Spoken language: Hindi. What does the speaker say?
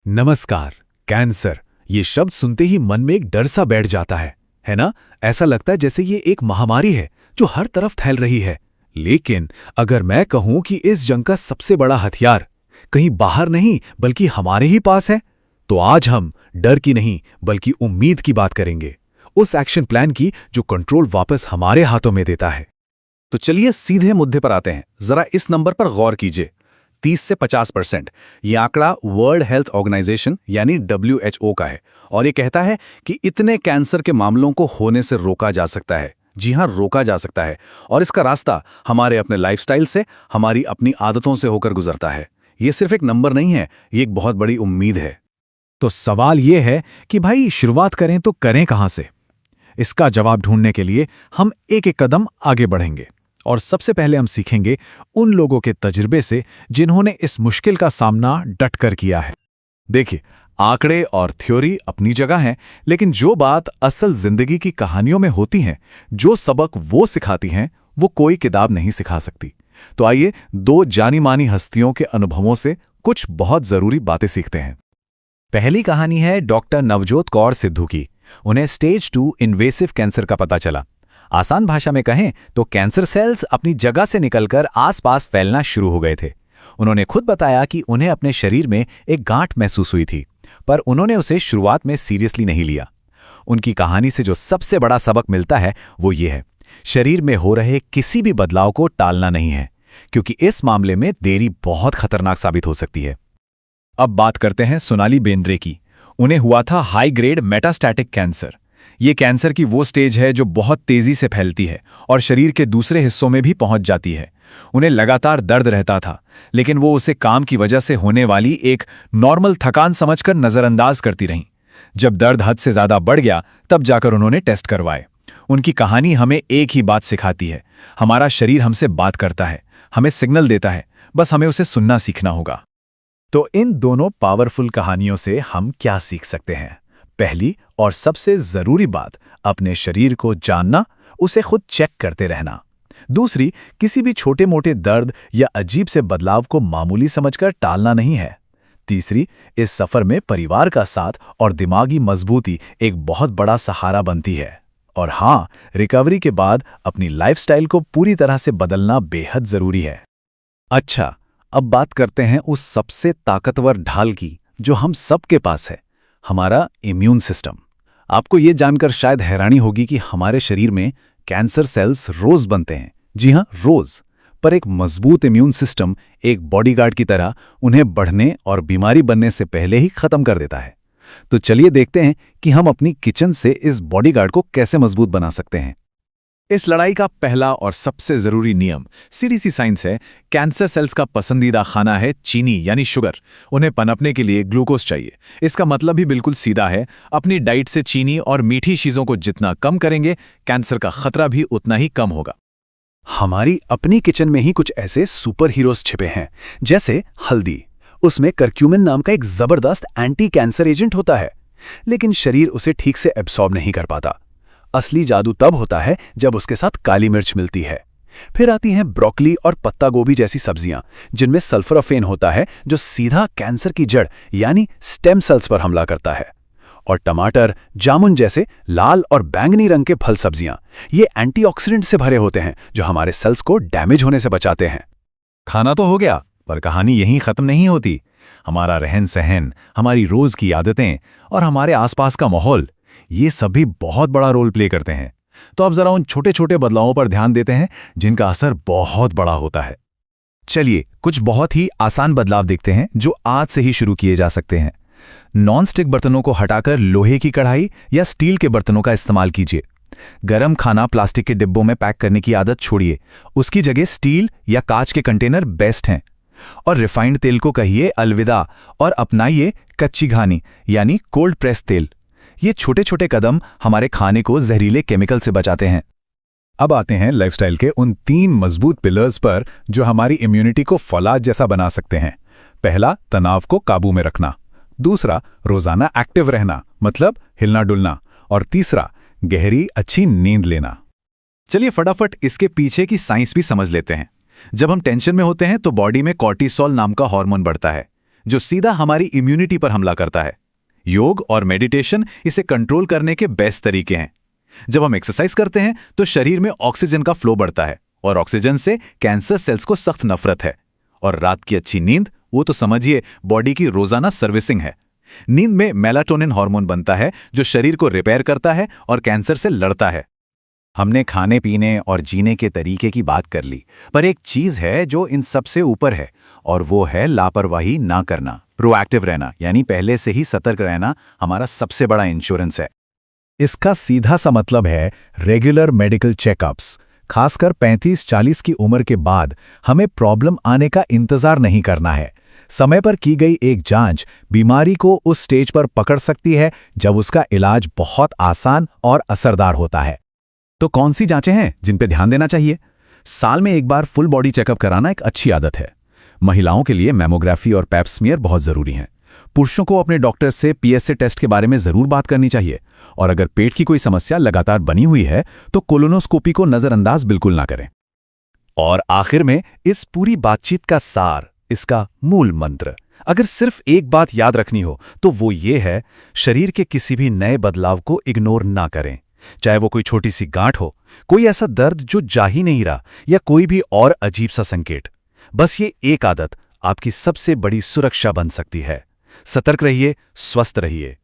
नमस्कार। कैंसर ये शब्द सुनते ही मन में एक डर सा बैठ जाता है ना? ऐसा लगता है जैसे ये एक महामारी है जो हर तरफ फैल रही है। लेकिन अगर मैं कहूं कि इस जंग का सबसे बड़ा हथियार कहीं बाहर नहीं बल्कि हमारे ही पास है, तो आज हम डर की नहीं बल्कि उम्मीद की बात करेंगे। उस एक्शन प्लान की जो कंट्रोल वापस हमारे हाथों में देता है। तो चलिए सीधे मुद्दे पर आते हैं। जरा इस नंबर पर गौर कीजिए, 30 से 50%। ये आंकड़ा वर्ल्ड हेल्थ ऑर्गेनाइजेशन यानी WHO का है और ये कहता है कि इतने कैंसर के मामलों को होने से रोका जा सकता है। जी हां, रोका जा सकता है। और इसका रास्ता हमारे अपने लाइफस्टाइल से, हमारी अपनी आदतों से होकर गुजरता है। ये सिर्फ एक नंबर नहीं है, ये एक बहुत बड़ी उम्मीद है। तो सवाल ये है कि भाई शुरुआत करें तो करें कहां से? इसका जवाब ढूंढने के लिए हम एक एक कदम आगे बढ़ेंगे और सबसे पहले हम सीखेंगे उन लोगों के तजुर्बे से जिन्होंने इस मुश्किल का सामना डटकर किया है। देखिए, आंकड़े और थ्योरी अपनी जगह हैं, लेकिन जो बात असल जिंदगी की कहानियों में होती हैं, जो सबक वो सिखाती हैं, वो कोई किताब नहीं सिखा सकती। तो आइए दो जानी मानी हस्तियों के अनुभवों से कुछ बहुत जरूरी बातें सीखते हैं। पहली कहानी है डॉक्टर नवजोत कौर सिद्धू की। उन्हें स्टेज 2 इन्वेसिव कैंसर का पता चला। आसान भाषा में कहें तो कैंसर सेल्स अपनी जगह से निकलकर आसपास फैलना शुरू हो गए थे। उन्होंने खुद बताया कि उन्हें अपने शरीर में एक गांठ महसूस हुई थी, पर उन्होंने उसे शुरुआत में सीरियसली नहीं लिया। उनकी कहानी से जो सबसे बड़ा सबक मिलता है वो ये है, शरीर में हो रहे किसी भी बदलाव को टालना नहीं है, क्योंकि इस मामले में देरी बहुत खतरनाक साबित हो सकती है। अब बात करते हैं सोनाली बेंद्रे की। उन्हें हुआ था हाई ग्रेड मेटास्टैटिक कैंसर। ये कैंसर की वो स्टेज है जो बहुत तेजी से फैलती है और शरीर के दूसरे हिस्सों में भी पहुंच जाती है। उन्हें लगातार दर्द रहता था, लेकिन वो उसे काम की वजह से होने वाली एक नॉर्मल थकान समझकर नजरअंदाज करती रहीं। जब दर्द हद से ज्यादा बढ़ गया, तब जाकर उन्होंने टेस्ट करवाए। उनकी कहानी हमें एक ही बात सिखाती है, हमारा शरीर हमसे बात करता है, हमें सिग्नल देता है, बस हमें उसे सुनना सीखना होगा। तो इन दोनों पावरफुल कहानियों से हम क्या सीख सकते हैं? पहली और सबसे जरूरी बात, अपने शरीर को जानना, उसे खुद चेक करते रहना। दूसरी, किसी भी छोटे मोटे दर्द या अजीब से बदलाव को मामूली समझकर टालना नहीं है। तीसरी, इस सफर में परिवार का साथ और दिमागी मजबूती एक बहुत बड़ा सहारा बनती है। और हां, रिकवरी के बाद अपनी लाइफस्टाइल को पूरी तरह से बदलना बेहद जरूरी है। अच्छा, अब बात करते हैं उस सबसे ताकतवर ढाल की जो हम सबके पास है, हमारा इम्यून सिस्टम। आपको ये जानकर शायद हैरानी होगी कि हमारे शरीर में कैंसर सेल्स रोज बनते हैं। जी हां, रोज। पर एक मजबूत इम्यून सिस्टम एक बॉडीगार्ड की तरह उन्हें बढ़ने और बीमारी बनने से पहले ही खत्म कर देता है। तो चलिए देखते हैं कि हम अपनी किचन से इस बॉडीगार्ड को कैसे मजबूत बना सकते हैं। इस लड़ाई का पहला और सबसे जरूरी नियम सीडीसी साइंस है। कैंसर सेल्स का पसंदीदा खाना है चीनी यानी शुगर। उन्हें पनपने के लिए ग्लूकोज चाहिए। इसका मतलब भी बिल्कुल सीधा है, अपनी डाइट से चीनी और मीठी चीजों को जितना कम करेंगे, कैंसर का खतरा भी उतना ही कम होगा। हमारी अपनी किचन में ही कुछ ऐसे सुपर हीरोज छिपे हैं, जैसे हल्दी। उसमें करक्यूमिन नाम का एक जबरदस्त एंटी कैंसर एजेंट होता है, लेकिन शरीर उसे ठीक से एब्सॉर्ब नहीं कर पाता। असली जादू तब होता है जब उसके साथ काली मिर्च मिलती है। फिर आती हैं ब्रोकली और पत्ता गोभी जैसी सब्जियां, जिनमें सल्फराफेन होता है, जो सीधा कैंसर की जड़ यानी स्टेम सेल्स पर हमला करता है। और टमाटर, जामुन जैसे लाल और बैंगनी रंग के फल सब्जियां, ये एंटीऑक्सीडेंट से भरे होते हैं जो हमारे सेल्स को डैमेज होने से बचाते हैं। खाना तो हो गया, पर कहानी यहीं खत्म नहीं होती। हमारा रहन सहन, हमारी रोज की आदतें और हमारे आसपास का माहौल, ये सभी बहुत बड़ा रोल प्ले करते हैं। तो अब जरा उन छोटे छोटे बदलावों पर ध्यान देते हैं जिनका असर बहुत बड़ा होता है। चलिए कुछ बहुत ही आसान बदलाव देखते हैं जो आज से ही शुरू किए जा सकते हैं। नॉन-स्टिक बर्तनों को हटाकर लोहे की कढ़ाई या स्टील के बर्तनों का इस्तेमाल कीजिए। गरम खाना प्लास्टिक के डिब्बों में पैक करने की आदत छोड़िए, उसकी जगह स्टील या कांच के कंटेनर बेस्ट हैं। और रिफाइंड तेल को कहिए अलविदा और अपनाइए कच्ची घानी यानी कोल्ड प्रेस तेल। ये छोटे छोटे कदम हमारे खाने को जहरीले केमिकल से बचाते हैं। अब आते हैं लाइफस्टाइल के उन 3 मजबूत पिलर्स पर जो हमारी इम्यूनिटी को फौलाद जैसा बना सकते हैं। पहला, तनाव को काबू में रखना। दूसरा, रोजाना एक्टिव रहना, मतलब हिलना डुलना। और तीसरा, गहरी अच्छी नींद लेना। चलिए फटाफट इसके पीछे की साइंस भी समझ लेते हैं। जब हम टेंशन में होते हैं तो बॉडी में कॉर्टिसोल नाम का हार्मोन बढ़ता है, जो सीधा हमारी इम्यूनिटी पर हमला करता है। योग और मेडिटेशन इसे कंट्रोल करने के बेस्ट तरीके हैं। जब हम एक्सरसाइज करते हैं तो शरीर में ऑक्सीजन का फ्लो बढ़ता है और ऑक्सीजन से कैंसर सेल्स को सख्त नफरत है। और रात की अच्छी नींद, वो तो समझिए बॉडी की रोजाना सर्विसिंग है। नींद में मेलाटोनिन हार्मोन बनता है जो शरीर को रिपेयर करता है और कैंसर से लड़ता है। हमने खाने पीने और जीने के तरीके की बात कर ली, पर एक चीज है जो इन सबसे ऊपर है, और वो है लापरवाही ना करना। प्रोएक्टिव रहना, यानी पहले से ही सतर्क रहना, हमारा सबसे बड़ा इंश्योरेंस है। इसका सीधा सा मतलब है रेगुलर मेडिकल चेकअप्स। खासकर 35-40 की उम्र के बाद हमें प्रॉब्लम आने का इंतजार नहीं करना है। समय पर की गई एक जांच बीमारी को उस स्टेज पर पकड़ सकती है जब उसका इलाज बहुत आसान और असरदार होता है। तो कौन सी जांचें हैं जिन पे ध्यान देना चाहिए? साल में एक बार फुल बॉडी चेकअप कराना एक अच्छी आदत है। महिलाओं के लिए मैमोग्राफी और पैप स्मीयर बहुत जरूरी हैं। पुरुषों को अपने डॉक्टर से पीएसए टेस्ट के बारे में जरूर बात करनी चाहिए, और अगर पेट की कोई समस्या लगातार बनी हुई है तो कोलोनोस्कोपी को नजरअंदाज बिल्कुल ना करें। और आखिर में इस पूरी बातचीत का सार, इसका मूल मंत्र, अगर सिर्फ एक बात याद रखनी हो तो वो ये है, शरीर के किसी भी नए बदलाव को इग्नोर ना करें। चाहे वो कोई छोटी सी गांठ हो, कोई ऐसा दर्द जो जा ही नहीं रहा, या कोई भी और अजीब सा संकेत। बस ये एक आदत आपकी सबसे बड़ी सुरक्षा बन सकती है। सतर्क रहिए, स्वस्थ रहिए।